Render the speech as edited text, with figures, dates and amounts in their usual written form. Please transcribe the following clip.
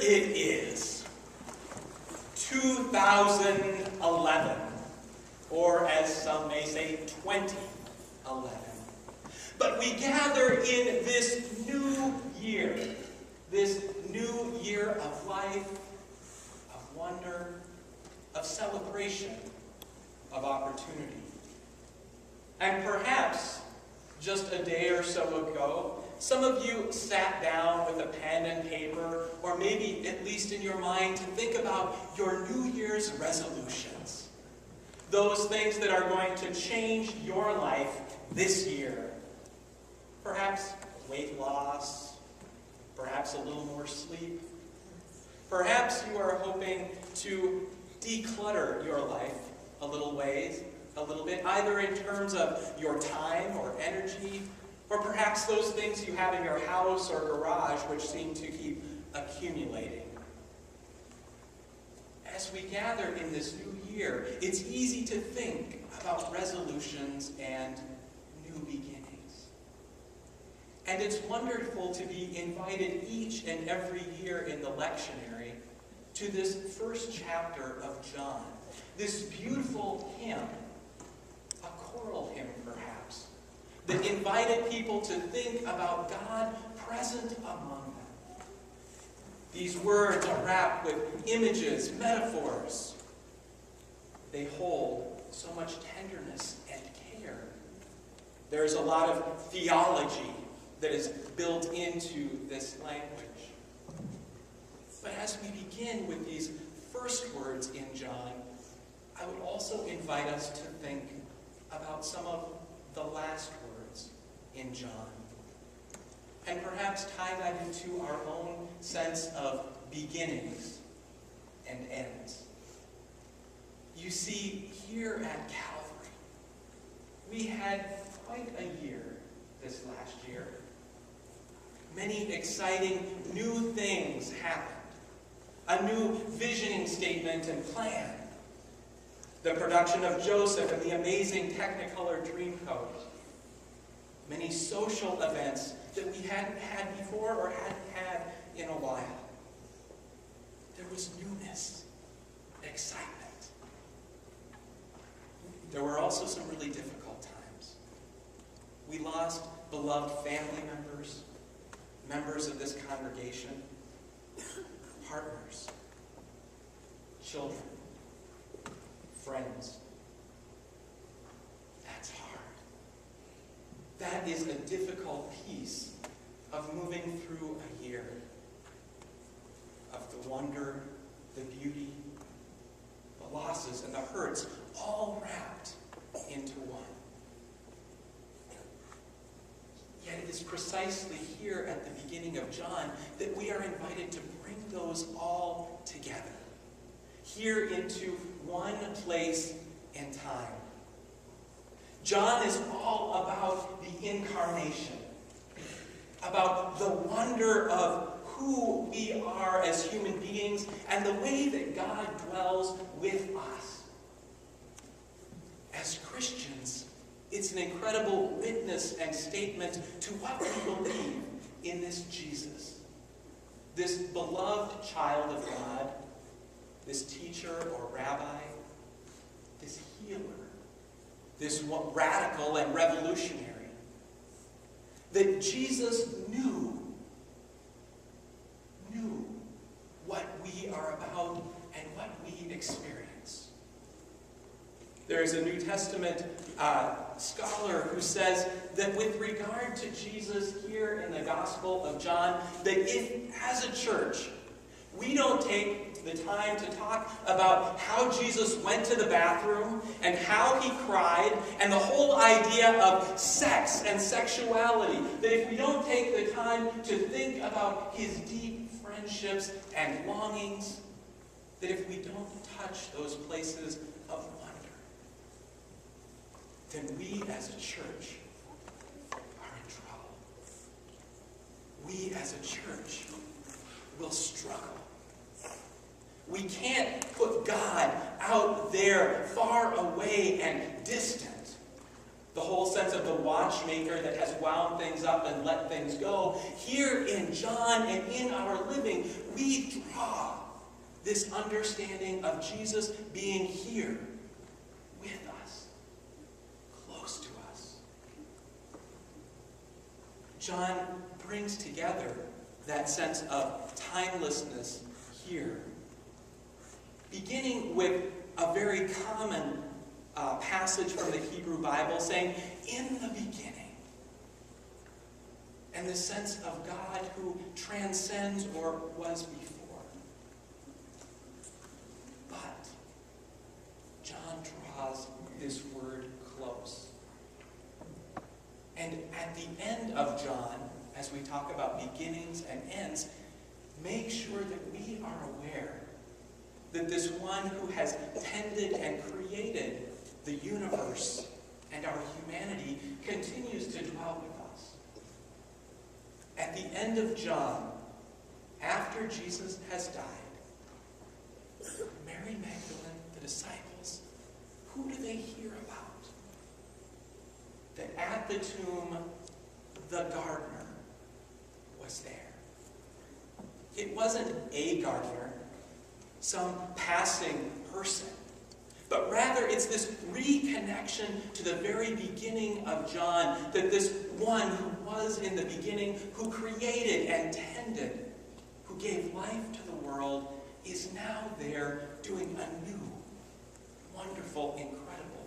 it is, 2011, or as some may say, 2011. But we gather in this new year of life, of wonder, of celebration, of opportunity. And perhaps just a day or so ago, some of you sat down with a pen and paper, or maybe at least in your mind, to think about your New Year's resolutions. Those things that are going to change your life this year. Perhaps weight loss, perhaps a little more sleep. Perhaps you are hoping to declutter your life a little bit, either in terms of your time or energy, or perhaps those things you have in your house or garage which seem to keep accumulating. As we gather in this new year, it's easy to think about resolutions and new beginnings. And it's wonderful to be invited each and every year in the lectionary to this first chapter of John. This beautiful hymn, a choral hymn perhaps, that invited people to think about God present among them. These words are wrapped with images, metaphors. They hold so much tenderness and care. There's a lot of theology that is built into this language. But as we begin with these first words in John, I would also invite us to think about some of the last words in John. And perhaps tie that into our own sense of beginnings and ends. You see, here at Calvary, we had quite a year this last year. Many exciting new things happened. A new visioning statement and plan. The production of Joseph and the amazing Technicolor Dreamcoat. Many social events that we hadn't had before or hadn't had in a while. There was newness, excitement. There were also some really difficult times. We lost beloved family members, members of this congregation, partners, children, friends. That's hard. That is a difficult piece of moving through a year of the wonder, the beauty, the losses, and the hurts, all wrapped into one. Yet it is precisely here at the beginning of John that we are invited to bring those all together, here into one place and time. John is all about the incarnation, about the wonder of who we are as human beings and the way that God dwells with us. As Christians, it's an incredible witness and statement to what we believe in this Jesus, this beloved child of God, this teacher or rabbi, this healer, this radical and revolutionary, that Jesus knew what we are about and what we experience. There is a New Testament scholar who says that with regard to Jesus here in the Gospel of John, that if, as a church, we don't take the time to talk about how Jesus went to the bathroom and how he cried and the whole idea of sex and sexuality, that if we don't take the time to think about his deep friendships and longings, that if we don't touch those places of wonder, then we as a church are in trouble. We as a church will struggle. We can't, put God out there far away and distant. The whole sense of the watchmaker that has wound things up and let things go. Here in John and in our living, we draw this understanding of Jesus being here with us, close to us. John brings together that sense of timelessness here, beginning with a very common passage from the Hebrew Bible saying, in the beginning. And the sense of God who transcends or was before. But John draws this word close. And at the end of John, as we talk about beginnings and ends, make sure that we are aware that this one who has tended and created the universe and our humanity continues to dwell with us. At the end of John, after Jesus has died, Mary Magdalene, the disciples, who do they hear about? That at the tomb, the gardener was there. It wasn't a gardener, some passing person, but rather it's this reconnection to the very beginning of John, that this one who was in the beginning, who created and tended, who gave life to the world, is now there doing a new, wonderful, incredible